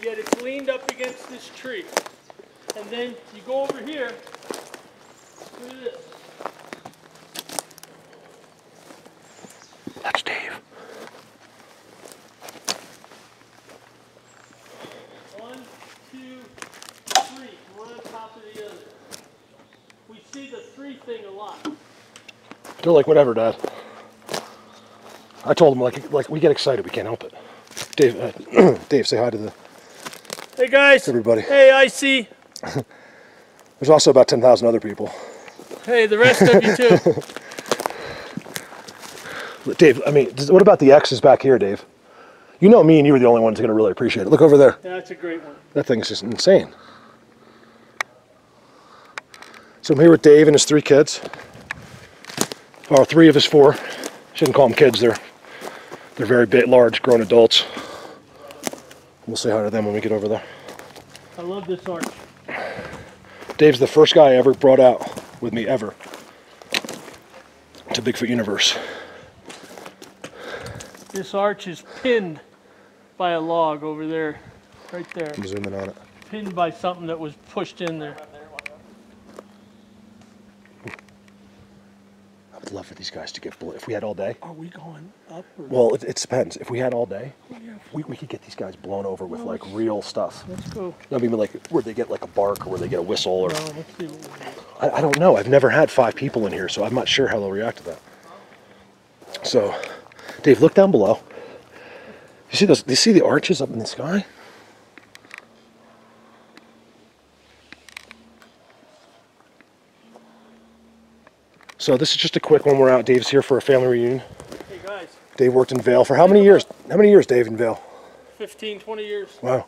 yet it's leaned up against this tree. And then you go over here, look at this. That's Dave. One, two, three, one on top of the other. We see the three thing a lot. They're like, whatever, Dad. I told them, like we get excited, we can't help it. Dave, Dave, say hi to the... Hey guys. Everybody. Hey, I see. There's also about 10,000 other people. Hey, the rest of you too. Dave, I mean, what about the X's back here, Dave? You know me and you were the only ones going to really appreciate it. Look over there. Yeah, that's a great one. That thing's just insane. So I'm here with Dave and his 3 kids. Or 3 of his 4. Shouldn't call them kids, they're very big, large, grown adults. We'll say hi to them when we get over there. I love this arch. Dave's the first guy I ever brought out with me, ever, to Bigfoot Universe. This arch is pinned by a log over there, right there. I'm zooming on it. Pinned by something that was pushed in there. I would love for these guys to get blown. If we had all day. Are we going up? Or Well, it depends. If we had all day, yeah. we could get these guys blown over with like real stuff. Let's go. I mean, like where they get like a bark or where they get a whistle or. No, let's see what we do. I don't know. I've never had 5 people in here, so I'm not sure how they'll react to that. So, Dave, look down below. You see those? You see the arches up in the sky? So this is just a quick one. We're out. Dave's here for a family reunion. Hey guys. Dave worked in Vail for how many years? How many years, Dave, in Vail? 15, 20 years. Wow.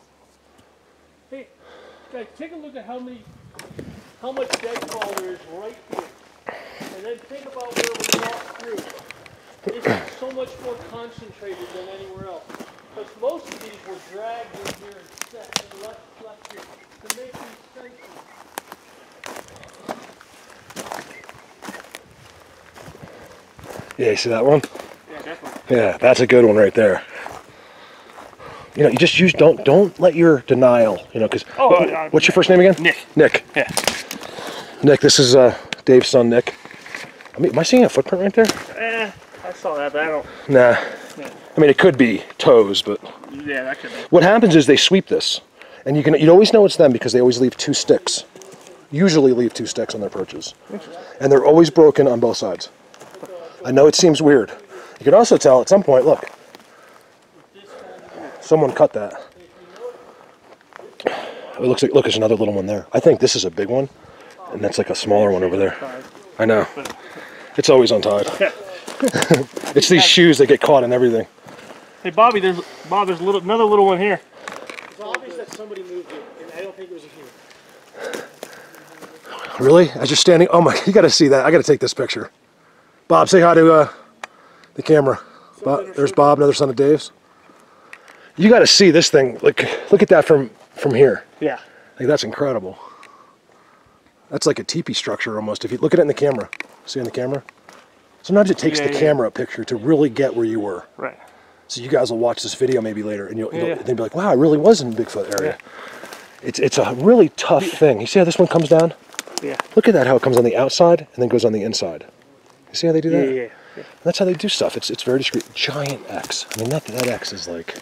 Hey, guys, take a look at how much deadfall there is right here. And then think about where we walked through. This is so much more concentrated than anywhere else. Because most of these were dragged in here and set and left here to make these senses. Yeah, you see that one? Yeah, definitely. Yeah, that's a good one right there. You know, you just don't let your denial, you know, because what's your first name again? Nick. Nick. Yeah. Nick, this is Dave's son, Nick. I mean, am I seeing a footprint right there? I saw that, but I don't. Nah. Yeah. I mean, it could be toes, but Yeah, that could be. what happens is they sweep this, and you'd always know it's them because they always leave 2 sticks. Usually leave 2 sticks on their perches, and they're always broken on both sides. I know it seems weird. You can also tell at some point, look, someone cut that. It looks like, look, there's another little one there. I think this is a big one, and that's like a smaller one over there. I know. It's always untied. It's these shoes that get caught in everything. Hey, Bobby, there's another little one here. It's obvious that somebody moved it, and I don't think it was a human. Really? As you're standing, oh my, you gotta see that. I gotta take this picture. Bob, say hi to the camera. Bob, there's Bob, another son of Dave's. You gotta see this thing. Like, look at that from here. Yeah. Like, that's incredible. That's like a teepee structure almost. If you look at it in the camera, see in the camera? Sometimes it takes the camera picture to really get where you were. Right. So you guys will watch this video maybe later, and you'll be like, wow, I really was in the Bigfoot area. Yeah. It's a really tough thing. You see how this one comes down? Yeah. Look at that, how it comes on the outside and then goes on the inside. You see how they do that? Yeah. That's how they do stuff. It's very discreet. Giant X. I mean, that X is like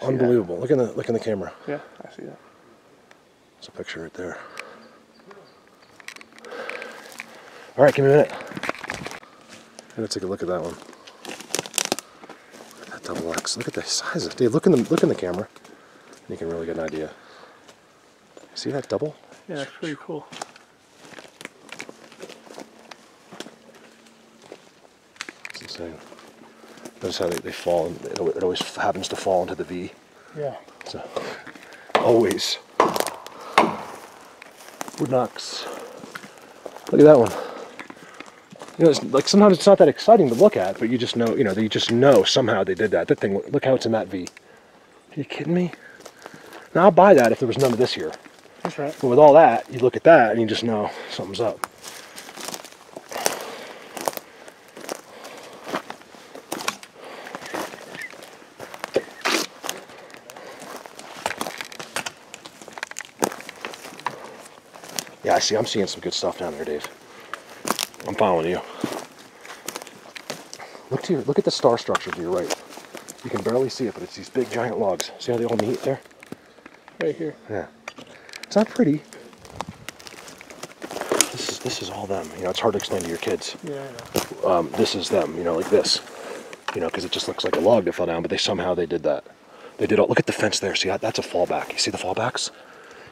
unbelievable. Look in the camera. Yeah, I see that. There's a picture right there. All right, give me a minute. I'm gonna take a look at that one. Look at that double X. Look at the size of it. Dave, look in the camera, and you can really get an idea. See that double? Yeah, that's pretty cool. It's insane. Notice how they fall. It always happens to fall into the V. Yeah. So always. Wood knocks. Look at that one. You know, it's like sometimes it's not that exciting to look at, but you just know, you just know somehow they did that. That thing, look how it's in that V. Are you kidding me? Now I'll buy that if there was none of this here. That's right. But with all that, you look at that and you just know something's up. see, I'm seeing some good stuff down there, Dave. I'm following you. Look at the star structure to your right. You can barely see it, but it's these big giant logs. See how they all meet there? Right here. Yeah. It's not pretty. This is all them. You know, it's hard to explain to your kids. Yeah, I know. This is them, you know, like this. You know, because it just looks like a log that fell down, but somehow they did that. They did all, look at the fence there. See, that's a fallback. You see the fallbacks?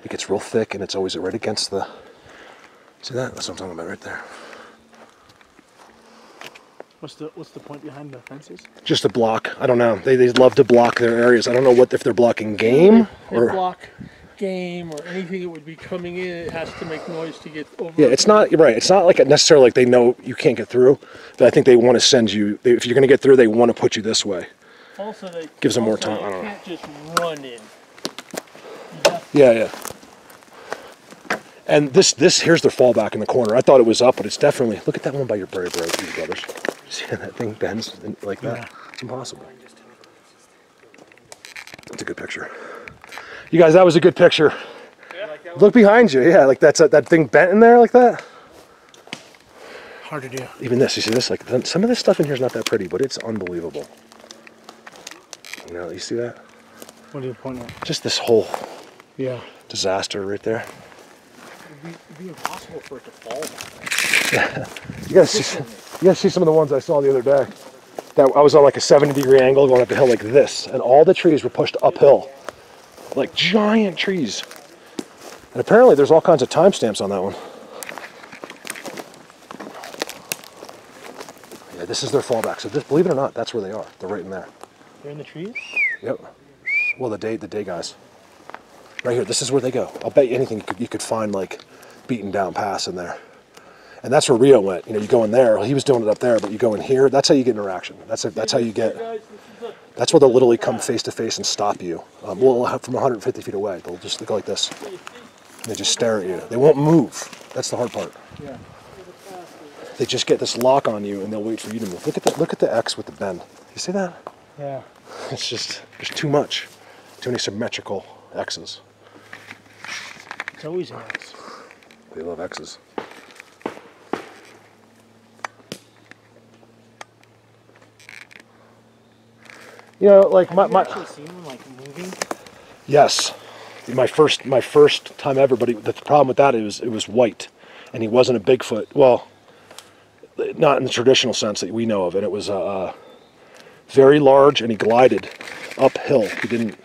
It gets real thick and it's always right against the, see that? That's what I'm talking about right there. What's the point behind the fences? Just a block. I don't know. They love to block their areas. I don't know what if they're blocking game They or block game or anything that would be coming in. It has to make noise to get over. yeah. It's not right. It's not like necessarily like they know you can't get through, but I think they want to send you. If you're going to get through, they want to put you this way. Also, they Gives them more also time. You I don't know. can't just run in. You have Yeah, yeah. And this here's their fallback in the corner. I thought it was up, but it's definitely. Look at that one by your brothers. See how that thing bends like that? Yeah. It's impossible. That's a good picture. You guys, that was a good picture. Yeah. Look behind you. Yeah, like that thing bent in there like that. Hard to do. Even this, you see this? Like some of this stuff in here is not that pretty, but it's unbelievable. You know, you see that? What are you pointing at? Just this whole Yeah. disaster right there. It'd be impossible for it to fall. You guys see some of the ones I saw the other day. That I was on like a 70-degree angle going up a hill like this, and all the trees were pushed uphill, like giant trees. And apparently, there's all kinds of timestamps on that one. Yeah, this is their fallback. So, believe it or not, that's where they are. They're right in there. They're in the trees? Yep. Well, the day guys. Right here. This is where they go. I'll bet you anything you could find like beaten down pass in there. And that's where Rio went. You know, you go in there. He was doing it up there, but you go in here. That's how you get interaction. That's how you get. That's where they'll literally come face to face and stop you. Well, from 150 feet away, they'll just go like this. And they just stare at you. They won't move. That's the hard part. Yeah. They just get this lock on you, and they'll wait for you to move. Look at the X with the bend. You see that? Yeah. It's just there's too much, too many symmetrical X's. It's always an X. They love X's. You know, like Have you actually seen one like moving? yes, my first time ever. But the problem with that is it was white, and he wasn't a Bigfoot. Well, not in the traditional sense that we know of. And it was very large, and he glided uphill. He didn't,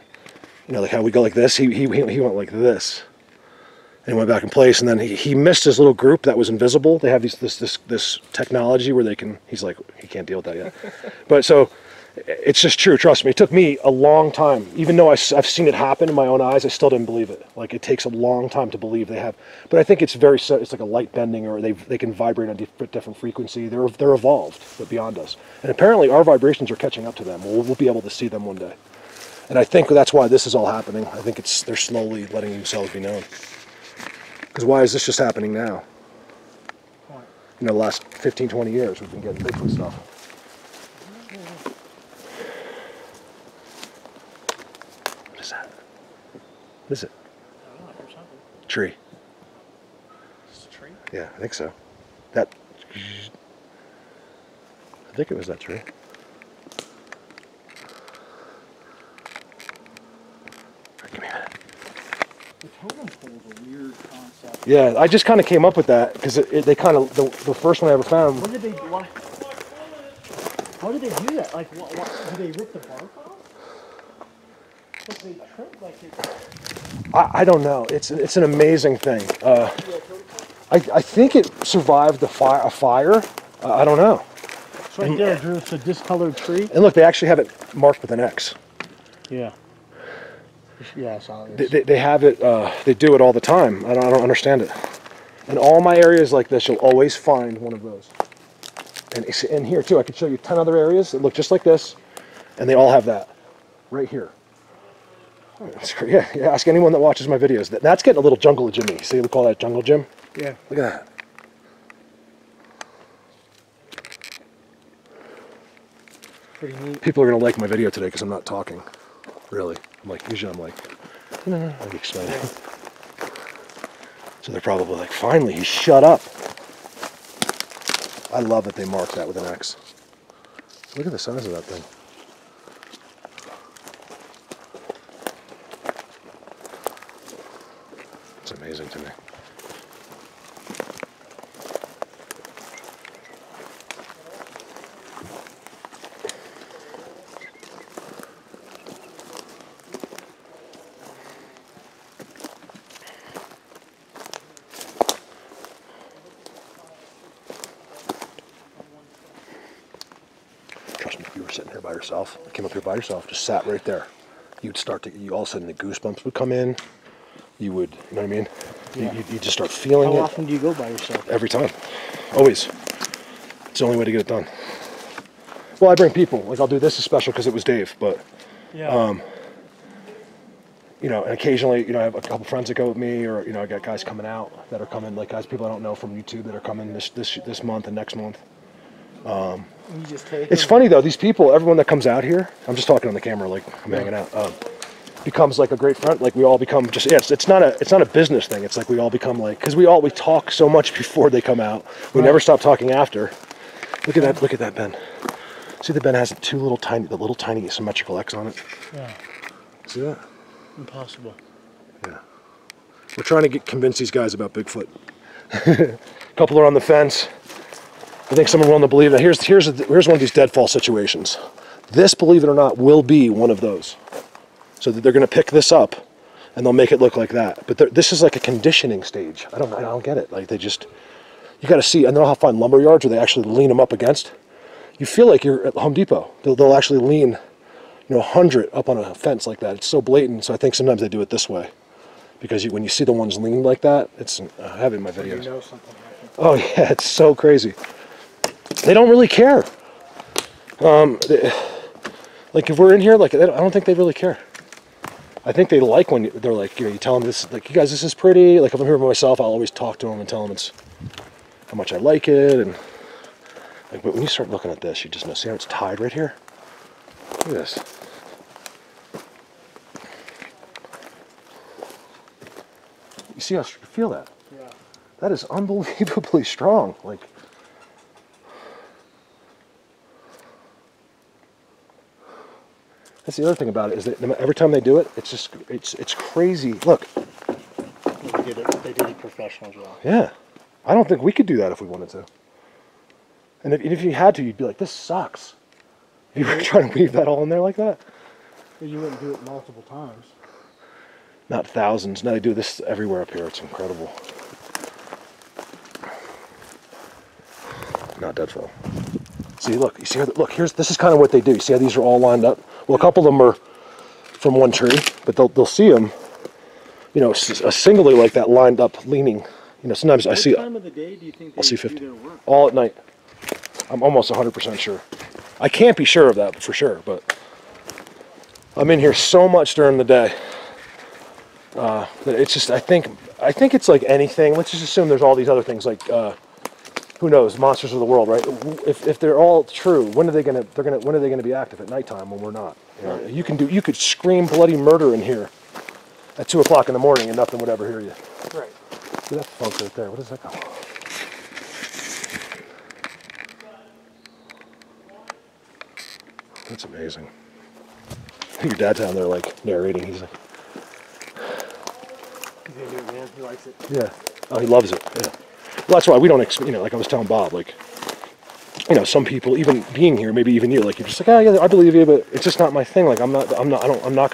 you know, like how we go like this. He went like this, and went back in place. And then he missed his little group that was invisible. They have this technology where they can. He's like he can't deal with that yet. But so. It's just true, trust me. It took me a long time. Even though I've seen it happen in my own eyes, I still didn't believe it. Like, it takes a long time to believe they have. But I think it's like a light bending, or they can vibrate on different frequency. They're evolved, but beyond us. And apparently our vibrations are catching up to them. We'll be able to see them one day. And I think that's why this is all happening. I think they're slowly letting themselves be known. Because why is this just happening now? You know, the last 15, 20 years, we've been getting Bigfoot stuff. What is it? I don't know, I heard something. Tree. Is it a tree? Yeah, I think so. I think it was that tree. Give me a minute. The totem pole is a weird concept. Yeah, I just kind of came up with that because they kind of the first one I ever found. What did they block? How did they do that? Like, what did they rip the bark off? But they trimmed like it. I don't know. It's an amazing thing. I think it survived a fire. I don't know. It's right there, Drew. It's a discolored tree. And look, they actually have it marked with an X. Yeah. Yeah, I saw it. They have it. They do it all the time. I don't understand it. In all my areas like this, you'll always find one of those. And it's in here too. I could show you 10 other areas that look just like this, and they all have that right here. Yeah, ask anyone that watches my videos. That's getting a little jungle Jimmy. See, we call that jungle Jim. Yeah. Look at that. Pretty neat. People are gonna like my video today because I'm not talking. Really, usually I'm like, like explaining. So they're probably like, finally, he shut up. I love that they marked that with an X. Look at the size of that thing. It's amazing to me. Trust me, if you were sitting here by yourself, came up here by yourself, just sat right there, you'd start to, all of a sudden the goosebumps would come in. You would, you know what I mean? Yeah. You just start feeling it. How often do you go by yourself? Every time. Always. It's the only way to get it done. Well, I bring people. Like, I'll do this as special because it was Dave, but, Yeah. you know, and occasionally, you know, I have a couple friends that go with me, or, you know, I got guys coming out that are coming, like guys, people I don't know from YouTube that are coming this month and next month. You just take It's funny though, these people, everyone that comes out here, I'm just talking on the camera, like I'm hanging out, becomes like a great friend. Like we all become just, yeah, it's not a business thing. It's like we all become like, because we talk so much before they come out. We never stop talking after. Look at that Ben. See, the Ben has the little tiny symmetrical X on it. Yeah. See that? Impossible. Yeah. We're trying to convince these guys about Bigfoot. A couple are on the fence. I think some are willing to believe that. Here's one of these deadfall situations. This, believe it or not, will be one of those. So that they're going to pick this up, and they'll make it look like that. But this is like a conditioning stage. I don't get it. Like they just, you got to see. I know how to find lumber yards where they actually lean them up against. You feel like you're at Home Depot. They'll actually lean, you know, 100 up on a fence like that. It's so blatant. So I think sometimes they do it this way, because when you see the ones leaned like that, it's I have it in my videos. You know something happened. Oh yeah, it's so crazy. They don't really care. Like if we're in here, like I don't think they really care. I think they like when they're like, you know, you tell them this, like, you guys, this is pretty. Like if I'm here by myself, I'll always talk to them and tell them it's how much I like it, and like, but when you start looking at this, you just know. See how it's tied right here? Look at this. You see how you feel that? Yeah. That is unbelievably strong. Like. That's the other thing about it, is that every time they do it, it's just, it's crazy. Look. They did it professional job. Yeah. I don't think we could do that if we wanted to. And if you had to, you'd be like, this sucks. If you were trying to weave that all in there like that. But you wouldn't do it multiple times. Not thousands. No, they do this everywhere up here. It's incredible. Not deadfall. See, look. You see how, look, this is kind of what they do. You see how these are all lined up? Well, a couple of them are from one tree, but they'll see them, you know, singly like that, lined up, leaning. You know, sometimes I see. What time of the day do you think I'll they see do 50. their work? All at night. I'm almost 100% sure. I can't be sure of that for sure, but I'm in here so much during the day that it's just, I think it's like anything. Let's just assume there's all these other things like, who knows, monsters of the world, right? If they're all true, when are they gonna be active? At nighttime when we're not. You know, you could scream bloody murder in here at 2 o'clock in the morning and nothing would ever hear you. Right. See that funk right there? What is that called? That's amazing. Your dad's down there like narrating. He's like, He's gonna do it, man. He likes it. yeah. Oh, he loves it. Yeah. Well, that's why we don't, you know, like I was telling Bob, like, you know, some people, even being here, maybe even you, like you're just like, oh yeah, I believe you, but it's just not my thing. Like I'm not going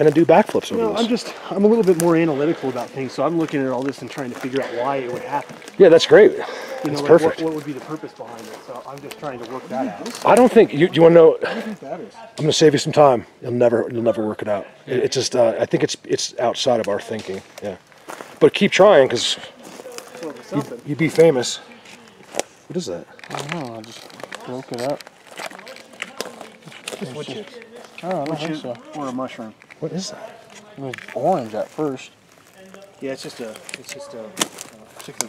to do backflips over this. I'm a little bit more analytical about things, so I'm looking at all this and trying to figure out why it would happen. Yeah, that's great. You That's know, like perfect. what would be the purpose behind it? So I'm just trying to work that out. I don't think you want to know. What do you think that is? I'm going to save you some time. You'll never work it out. It's just, I think it's outside of our thinking. Yeah, but keep trying, because Well, it's something. you'd be famous. What is that? I don't know. I just broke it up. Wood chips. I don't think so. Or a mushroom. What is that? It was orange at first. Yeah, it's just a particular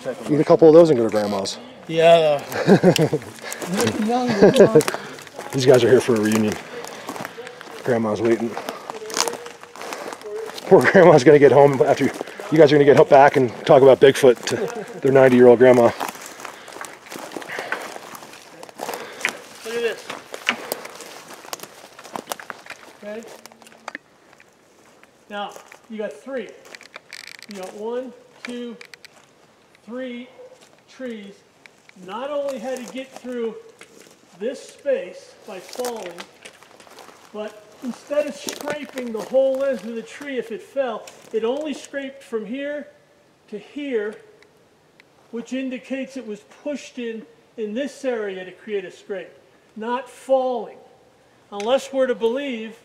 type of Eat a couple of those and go to grandma's. Yeah. These guys are here for a reunion. Grandma's waiting. Poor grandma's gonna get home after You guys are going to get hooked back and talk about Bigfoot to their 90-year-old grandma. Look at this. Okay. Now, you got 3. You got 1, 2, 3 trees. Not only had to get through this space by falling, but instead of scraping the whole length of the tree if it fell, it only scraped from here to here, which indicates it was pushed in this area to create a scrape, not falling. Unless we're to believe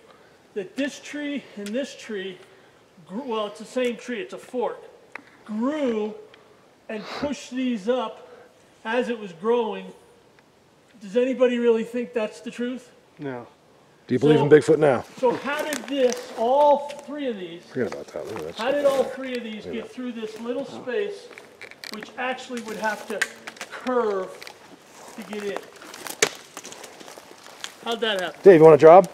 that this tree and this tree, well, it's the same tree, it's a fork, grew and pushed these up as it was growing. Does anybody really think that's the truth? No. Do you believe in Bigfoot now? So how did this, all 3 of these, Forget about that. Look at that. how did all 3 of these get through this little space, which actually would have to curve to get in? How'd that happen? Dave, you want a job?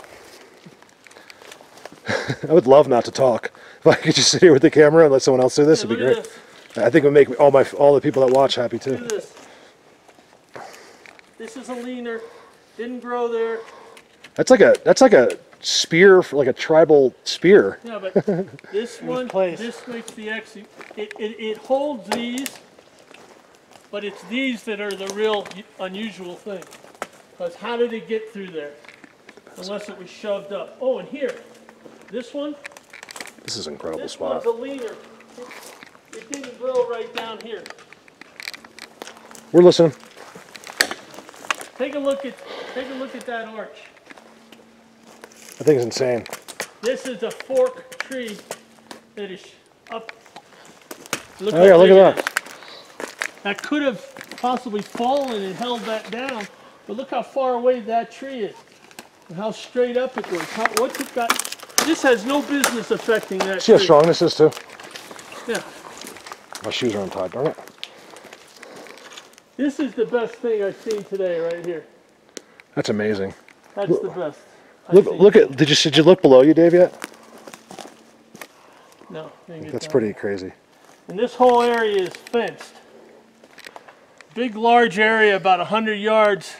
I would love not to talk. If I could just sit here with the camera and let someone else do this, it'd be Look great. at this. I think it would make all the people that watch happy Look too. at this. This is a leaner. Didn't grow there. That's like a spear, like a tribal spear. Yeah, but this one, this makes the X. It holds these, but it's these that are the real unusual thing. Because how did it get through there? Unless it was shoved up. Oh, and here, this one. This is an incredible This spot. one's a leaner. It didn't grow right down here. We're listening. Take a look at that arch. I think it's insane. This is a fork tree that is up. Look Oh yeah, look at that. That could have possibly fallen and held that down, but look how far away that tree is, and how straight up it goes. What's it got? This has no business affecting that See tree. how strong this is too? Yeah. My shoes are untied, darn it. This is the best thing I've seen today, right here. That's amazing. That's the best. Look at. Did you look below you, Dave, yet? No. Didn't get That's that. pretty crazy. And this whole area is fenced. Big, large area, about 100 yards.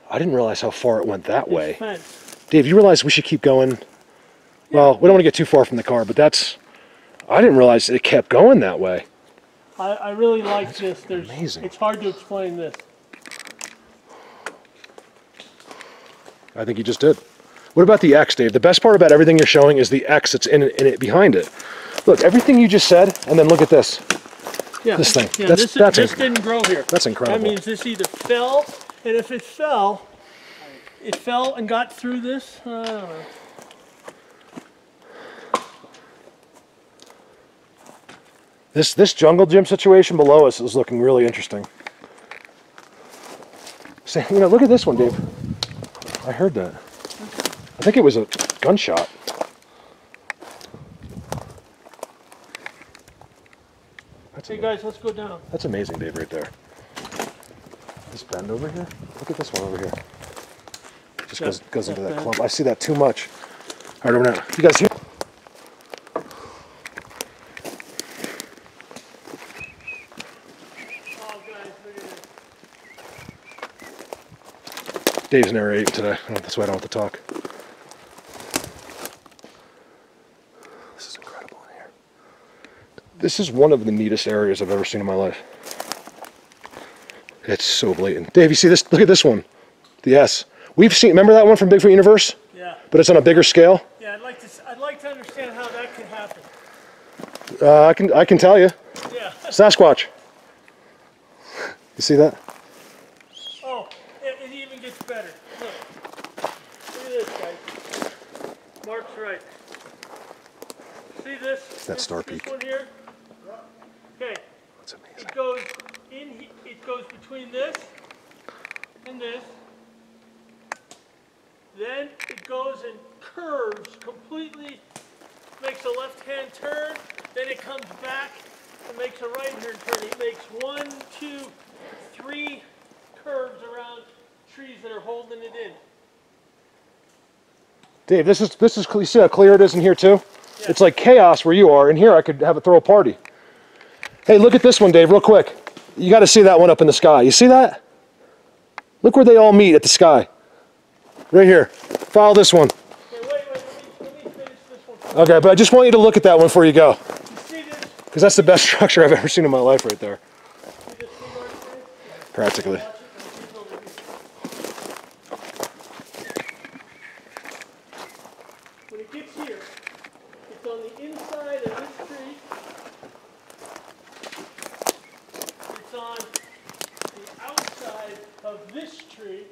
I didn't realize how far it went that Is way. fenced. Dave, you realize we should keep going? Well, we don't want to get too far from the car, but that's... I didn't realize it kept going that way. I really like this. amazing. It's hard to explain this. I think you just did. What about the X, Dave? The best part about everything you're showing is the X that's in it behind it. Look, everything you just said, and then look at this. Yeah. This thing. Yeah, That's this didn't grow here. That's incredible. That means this either fell, and if it fell and got through this. I don't know. This jungle gym situation below us is looking really interesting. So, you know, look at this one, Dave. I heard that. I think it was a gunshot. Hey guys, let's go down. That's amazing, Dave, right there. This bend over here? Look at this one over here. Just goes into that clump. I see that too much. All right, over now. You guys hear? Oh guys, look at this. Dave's narrating today. That's why I don't have to talk. This is incredible in here. This is one of the neatest areas I've ever seen in my life. It's so blatant. Dave, you see this? Look at this one. The S. We've seen, remember that one from Bigfoot Universe? Yeah. But it's on a bigger scale? Yeah, I'd like to understand how that can happen. I can tell you. Yeah. Sasquatch. You see that? Oh, it even gets better. Look at this, guys. Mark's right. See this? That star this peak. one here? Okay. That's amazing. It goes in. It goes between this and this. Then it goes and curves completely, makes a left-hand turn, then it comes back and makes a right-hand turn. It makes 1, 2, 3 curves around trees that are holding it in. Dave, this is you see how clear it is in here too? Yeah. It's like chaos where you are. In here I could throw a party. Hey, look at this one, Dave, real quick. You got to see that one up in the sky. You see that? Look where they all meet at the sky. Right here. Follow this one. Okay, wait, let me finish this one. Okay, but I just want you to look at that one before you go. You see this? Because that's the best structure I've ever seen in my life right there. See this thing right there? Practically. When it gets here, it's on the inside of this tree. It's on the outside of this tree.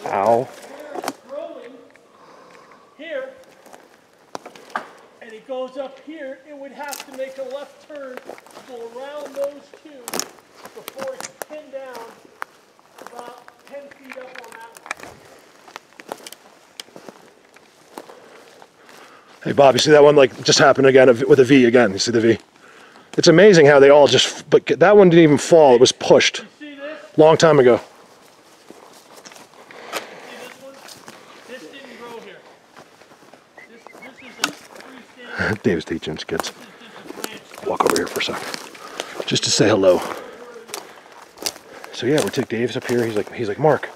Ow. It's growing here, and it goes up here. It would have to make a left turn, go around those two before it's pinned down about 10 feet up on that one. Hey, Bob, you see that one like just happened again with a V again? You see the V? It's amazing how they all just, but that one didn't even fall. It was pushed. You see this? Long time ago. See this one? This didn't grow here. This is a freestanding. Dave's teaching his kids. This is just a branch. Walk over here for a second, just to say hello. So yeah, we took Dave's up here. He's like, Mark,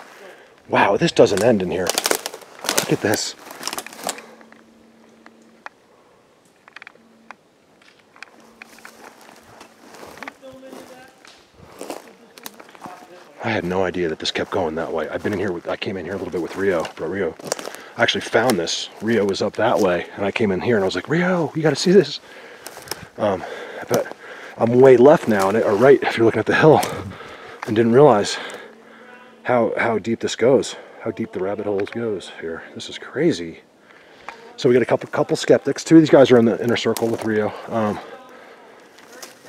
wow, this doesn't end in here. Look at this. I had no idea that this kept going that way. I've been in here I came in here a little bit with Rio, but Rio, I actually found this. Rio was up that way, and I came in here and I was like, Rio, you got to see this. But I'm way left now, or right if you're looking at the hill, and didn't realize how deep this goes, how deep the rabbit holes goes here. This is crazy. So we got a couple skeptics. Two of these guys are in the inner circle with Rio.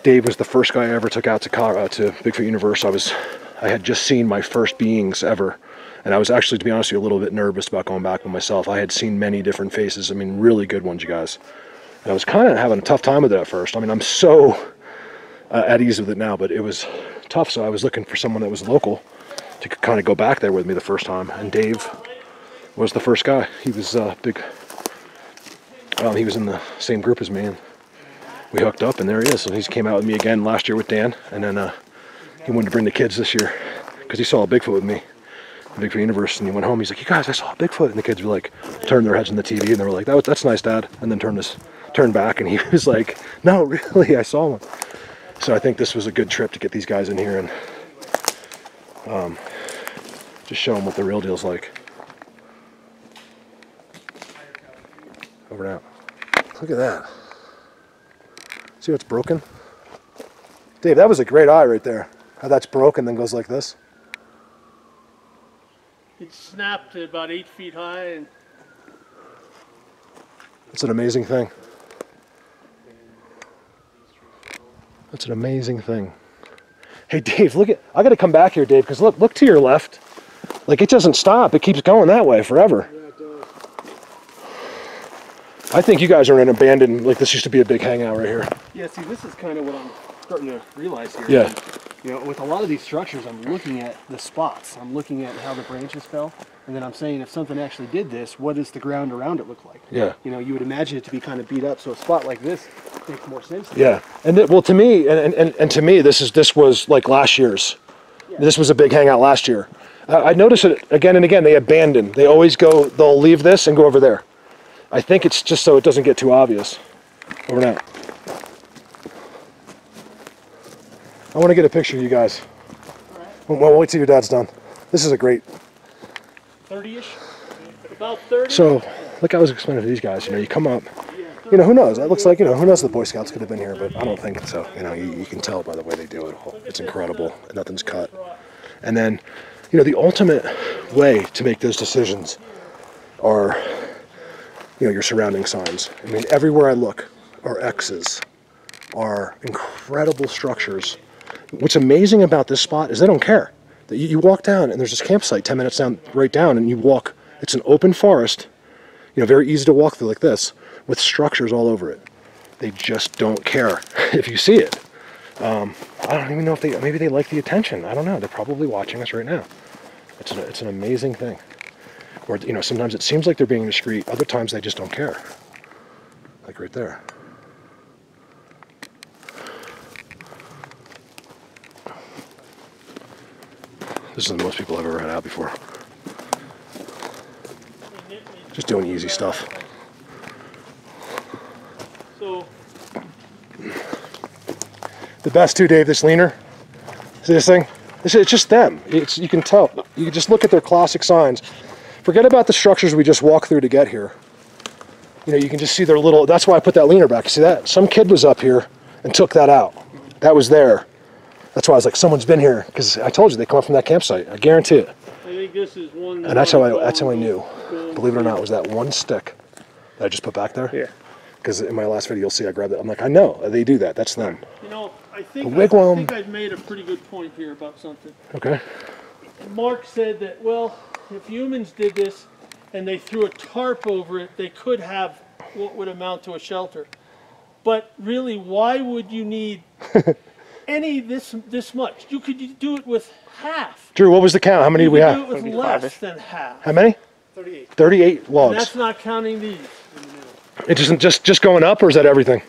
Dave was the first guy I ever took out to Bigfoot Universe. I had just seen my first beings ever, and I was actually, to be honest with you, a little bit nervous about going back with myself. I had seen many different faces. I mean, really good ones, you guys. And I was kind of having a tough time with it at first. I mean, I'm so at ease with it now, but it was tough. So I was looking for someone that was local to kind of go back there with me the first time. And Dave was the first guy. He was big. He was in the same group as me, and we hooked up, and there he is. So he came out with me again last year with Dan, and then he wanted to bring the kids this year because he saw a Bigfoot with me, the Bigfoot Universe, and he went home. He's like, "You guys, I saw a Bigfoot," and the kids were like, turned their heads on the TV, and they were like, "That's nice, Dad," and then turned back, and he was like, "No, really, I saw one." So I think this was a good trip to get these guys in here and just show them what the real deal's like. Over and out. Look at that. See what's broken? Dave, that was a great eye right there. How that's broken, then goes like this. It snapped at about 8 feet high, and It's an amazing thing. That's an amazing thing. Hey, Dave, look at, I got to come back here, Dave, because look to your left. Like, it doesn't stop. It keeps going that way forever. Yeah, it does. I think you guys are in an abandoned, like this used to be a big hangout right here. Yeah, see, this is kind of what I'm starting to realize here. Yeah. You know, with a lot of these structures, I'm looking at the spots. I'm looking at how the branches fell, and then I'm saying, if something actually did this, what does the ground around it look like? Yeah. You know, you would imagine it to be kind of beat up, so a spot like this makes more sense. Yeah. And well, to me, and to me, this was like last year's. Yeah. This was a big hangout last year. I notice it again and again. They abandon. They always go. They'll leave this and go over there. I think it's just so it doesn't get too obvious. Over now. I want to get a picture of you guys. All right. Well, wait till your dad's done. This is a great. 30-ish, about 30. So, like I was explaining to these guys, you know, you come up. You know, who knows? It looks like, you know, who knows, the Boy Scouts could have been here, but I don't think so. You know, you can tell by the way they do it all. It's incredible. Nothing's cut. And then, you know, the ultimate way to make those decisions are, you know, your surrounding signs. I mean, everywhere I look are X's, are incredible structures. What's amazing about this spot is they don't care. You walk down and there's this campsite 10 minutes down, right down, and you walk, it's an open forest, you know, very easy to walk through like this, with structures all over it. They just don't care if you see it. I don't even know if maybe they like the attention. I don't know. They're probably watching us right now. It's an amazing thing. Or, you know, sometimes it seems like they're being discreet. Other times they just don't care. Like right there. This is the most people I've ever had out before. Just doing easy stuff. So The best too, Dave, this leaner. See this thing? It's just them. You can tell. You can just look at their classic signs. Forget about the structures we just walked through to get here. You know, you can just see their little, that's why I put that leaner back. You see that? Some kid was up here and took that out. That was there. That's why I was like, someone's been here. Because I told you, they come up from that campsite. I guarantee it. I think this is one. And that's how I knew. Believe it or not, it was that one stick that I just put back there. Yeah. Because in my last video, you'll see I grabbed it. I'm like, I know, they do that. That's them. You know, I think I've made a pretty good point here about something. Okay. Mark said that, well, if humans did this and they threw a tarp over it, they could have what would amount to a shelter. But really, why would you need this much? You could do it with half. Drew, what was the count? How many did we have? You could do it with less than half. How many? 38. 38 logs. And that's not counting these. It isn't just going up, or is that everything?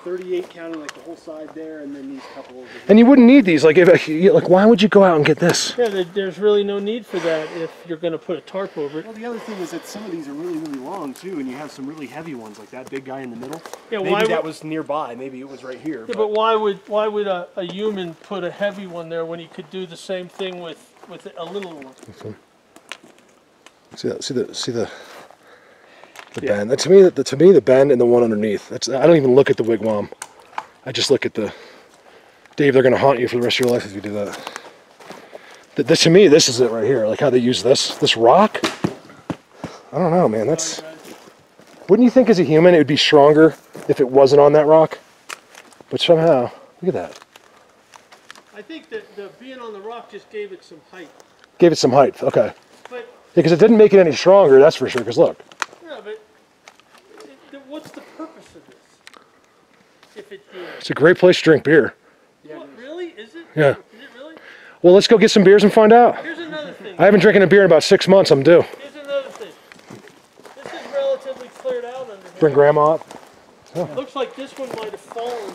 38 counting like the whole side there, and then these couple over here. And you wouldn't need these. Like, why would you go out and get this? Yeah, there's really no need for that if you're going to put a tarp over it. Well, the other thing is that some of these are really, really long too, and you have some really heavy ones, like that big guy in the middle. Yeah, maybe that was nearby. Maybe it was right here. Yeah, but why would a human put a heavy one there when he could do the same thing with a little one? See the bend. That, to me, the bend and the one underneath. I don't even look at the WigWam. I just look at the. Dave, they're going to haunt you for the rest of your life if you do that. To me, this is it right here. Like how they use this rock. I don't know, man. That's. Wouldn't you think as a human it would be stronger if it wasn't on that rock? But somehow, look at that. I think that the being on the rock just gave it some height. Gave it some height. Okay. But because it didn't make it any stronger. That's for sure. Because look. yeah, but what's the purpose of this? If it did. It's a great place to drink beer. What, really? Is it? Yeah. Is it really? Well, let's go get some beers and find out. Here's another thing. I haven't drinking a beer in about 6 months. I'm due. Here's another thing. This is relatively cleared out under here. Bring Grandma up. Oh. Looks like this one might have fallen.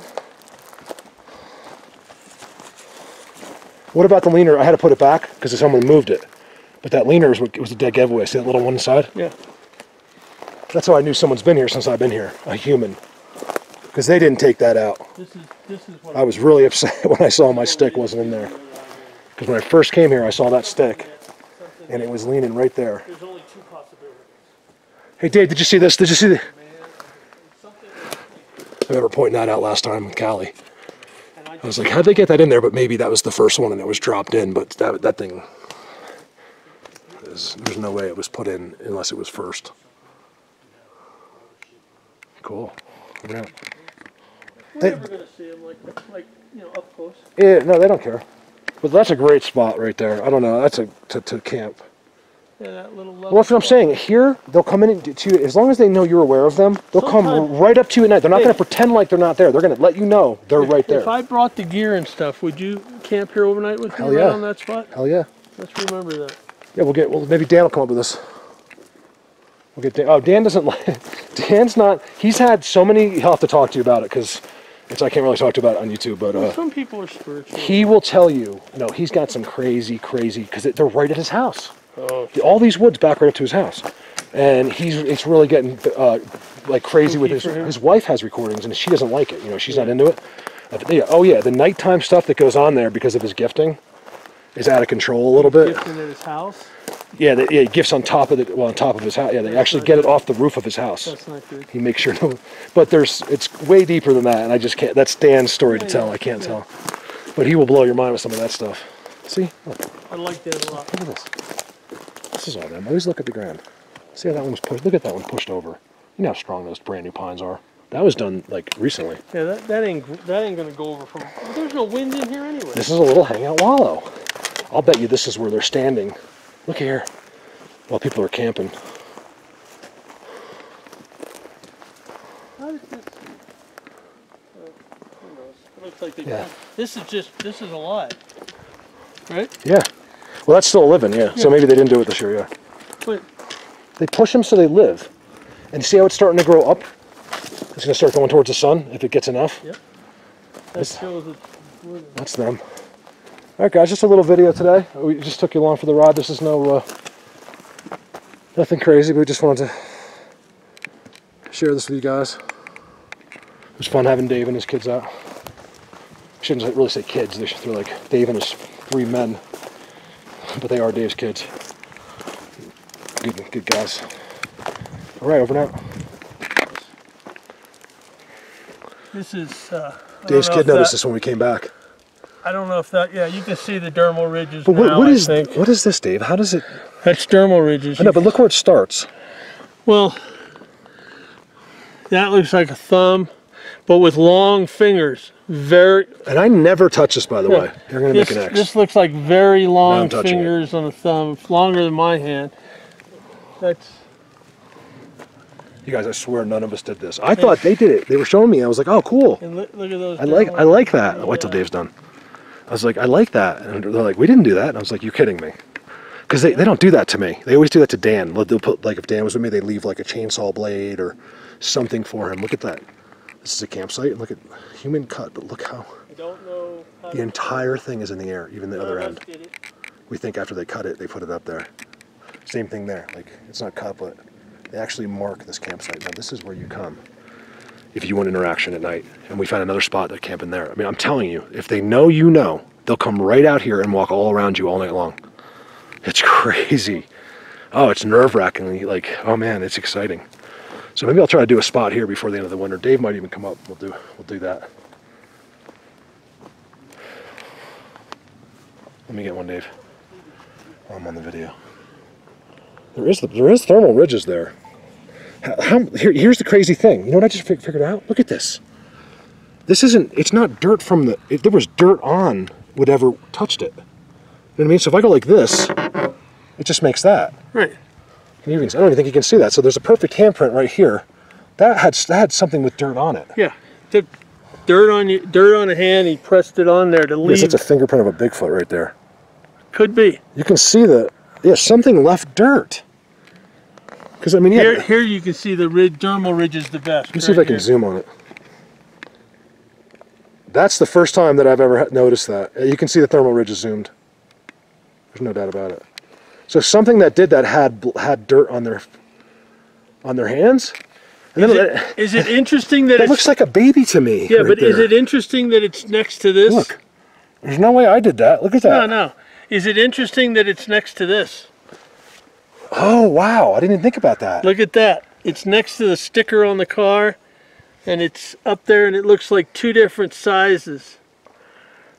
What about the leaner? I had to put it back because someone moved it. But that leaner was a dead giveaway. See that little one side? Yeah. That's how I knew someone's been here since I've been here. A human. Because they didn't take that out. This is what I was really upset when I saw my stick wasn't in there. Because when I first came here, I saw that stick. And it was leaning right there. There's only two possibilities. Hey, Dave, did you see this? Did you see the... I remember pointing that out last time with Callie. I was like, how'd they get that in there? But maybe that was the first one and it was dropped in. But that thing... There's no way it was put in unless it was first. Cool. We're never going to see them like up close. Yeah, no, they don't care. But that's a great spot right there. I don't know. That's to camp. Yeah, that little level. Well, that's what I'm saying. Here, they'll come in to you. As long as they know you're aware of them, they'll come right up to you at night. They're not going to pretend like they're not there. They're going to let you know they're right there. If I brought the gear and stuff, would you camp here overnight with me right on that spot? Hell yeah. Let's remember that. Yeah, maybe Dan will come up with us. We'll get Dan. Oh, Dan doesn't like. Dan's not. He's had so many. He'll have to talk to you about it because I can't really talk to you about it on YouTube. But some people are spiritual. He will tell you. No, he's got some crazy because they're right at his house. Oh. All these woods back right up to his house, and it's really getting like crazy with his wife has recordings and she doesn't like it. You know, she's not into it. Oh yeah, the nighttime stuff that goes on there because of his gifting is out of control a little bit. Gifting at his house? Yeah, gifts on top of on top of his house. Yeah, they actually get it off the roof of his house. That's not good. He makes sure but it's way deeper than that, and I just can't. That's Dan's story to tell. I can't tell, but he will blow your mind with some of that stuff. See? Look. I like that a lot. Look at this. This is all them. Always look at the ground. See how that one was pushed? Look at that one pushed over. You know how strong those brand new pines are. That was done like recently. Yeah, that ain't gonna go over from. There's no wind in here anyway. This is a little hangout wallow. I'll bet you this is where they're standing. Look here, while people are camping. How did this? Who knows? It looks like they. Yeah. This is alive, right? Yeah. Well, that's still living. Yeah. So maybe they didn't do it this year. Yeah. But they push them so they live. And you see how it's starting to grow up? It's gonna start going towards the sun if it gets enough. Yep. That shows it's moving. That's them. All right, guys, just a little video today. We just took you along for the ride. This is nothing crazy, but we just wanted to share this with you guys. It was fun having Dave and his kids out. I shouldn't really say kids. They're like Dave and his 3 men, but they are Dave's kids. Good guys. All right, over and out. This is. Dave's kid noticed this when we came back. I don't know if that. Yeah, you can see the dermal ridges. But now, what I think. is this, Dave? How does it? That's dermal ridges. I know, but look where it starts. Well, that looks like a thumb, but with long fingers. Very. And I never touch this, by the way. You're gonna make an X. This looks like very long touching fingers on a thumb, longer than my hand. That's. You guys, I swear none of us did this. I thought they did it. They were showing me. I was like, oh, cool. And look at those. I like that. I'll wait till Dave's done. I was like, I like that. And they're like, we didn't do that. And I was like, you kidding me? Because they don't do that to me. They always do that to Dan. They'll put, like, if Dan was with me, they leave like a chainsaw blade or something for him. Look at that. This is a campsite. Look at human cut, but look how I don't know how the entire thing is in the air, even the other end. did it. We think after they cut it, they put it up there. Same thing there. Like, it's not cut, but they actually mark this campsite. Now, this is where you come if you want interaction at night. And we found another spot to camp in there. I mean, I'm telling you, if they know you know, they'll come right out here and walk all around you all night long. It's crazy. Oh, it's nerve-wracking. Like, oh man, it's exciting. So maybe I'll try to do a spot here before the end of the winter. Dave might even come up. We'll do that. Let me get one, Dave. I'm on the video. There is thermal ridges there. Here's the crazy thing. You know what I just figured out? Look at this. This isn't. It's not dirt from the. There was dirt on whatever touched it. You know what I mean? So if I go like this, it just makes that. Right. I don't even think you can see that. So there's a perfect handprint right here. That had something with dirt on it. Yeah. The dirt on a hand. He pressed it on there to leave. Yes, it's a fingerprint of a Bigfoot right there. Could be. You can see something left dirt. Because I mean, yeah. Here you can see the dermal ridges the best. Let me see if I can zoom on it. That's the first time that I've ever noticed that. You can see the thermal ridges zoomed. There's no doubt about it. So something that did that had dirt on their hands. And is it interesting that it looks like a baby to me? Yeah, right but there. is it interesting that it's next to this? Look, there's no way I did that. Look at that. No. Is it interesting that it's next to this? Oh wow, I didn't even think about that. Look at that. It's next to the sticker on the car, and it's up there, and it looks like 2 different sizes.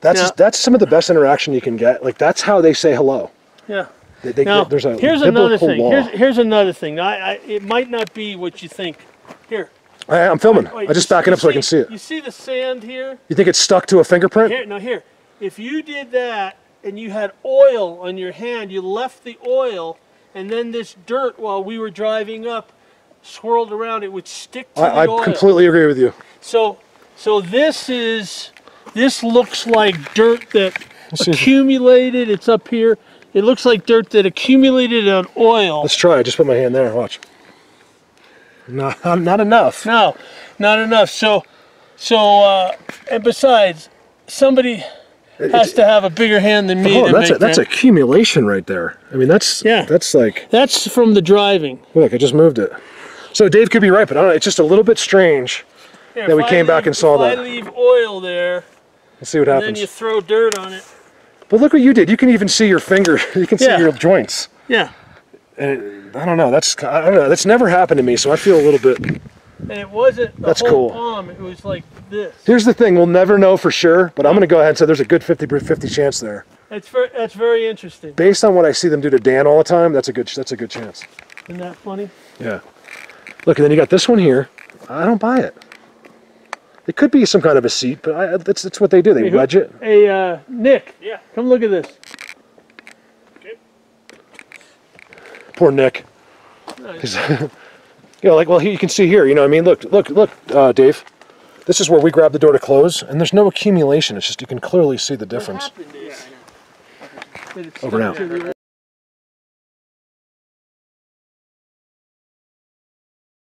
That's some of the best interaction you can get. Like, that's how they say hello. Yeah. Now, there's a here's another thing. law. Here's another thing. It might not be what you think. Here. I'm filming. Wait, I'm just backing up so I can see it. You see the sand here? You think it's stuck to a fingerprint? Here. If you did that and you had oil on your hand, you left the oil, and then this dirt while we were driving up swirled around, it would stick to the oil. I completely agree with you. So this looks like dirt that accumulated. It's up here. It looks like dirt that accumulated on oil. Let's try it. Just put my hand there. Watch. No, not enough. No, not enough. So, and besides, somebody has to have a bigger hand than me. That's accumulation right there. I mean, that's from the driving. Look, I just moved it. So Dave could be right, but I don't know. It's just a little bit strange that we came back and saw that. If I leave oil there, let's see what happens. Then you throw dirt on it. But look what you did. You can even see your finger. You can see your joints. Yeah. And I don't know. I don't know. That's never happened to me, so I feel a little bit. And it wasn't the whole palm. It was like this. Here's the thing. We'll never know for sure, but I'm going to go ahead and say there's a good 50-50 chance there. That's very interesting. Based on what I see them do to Dan all the time, that's a good chance. Isn't that funny? Yeah. Look, and then you got this one here. I don't buy it. It could be some kind of a seat, but that's what they do. They wedge it. Hey, Nick. Yeah. Come look at this. Okay. Poor Nick. Nice. You know, like, well, you can see here. You know, what I mean, look, Dave. This is where we grab the door to close, and there's no accumulation. It's just you can clearly see the difference. What happened is, Over now.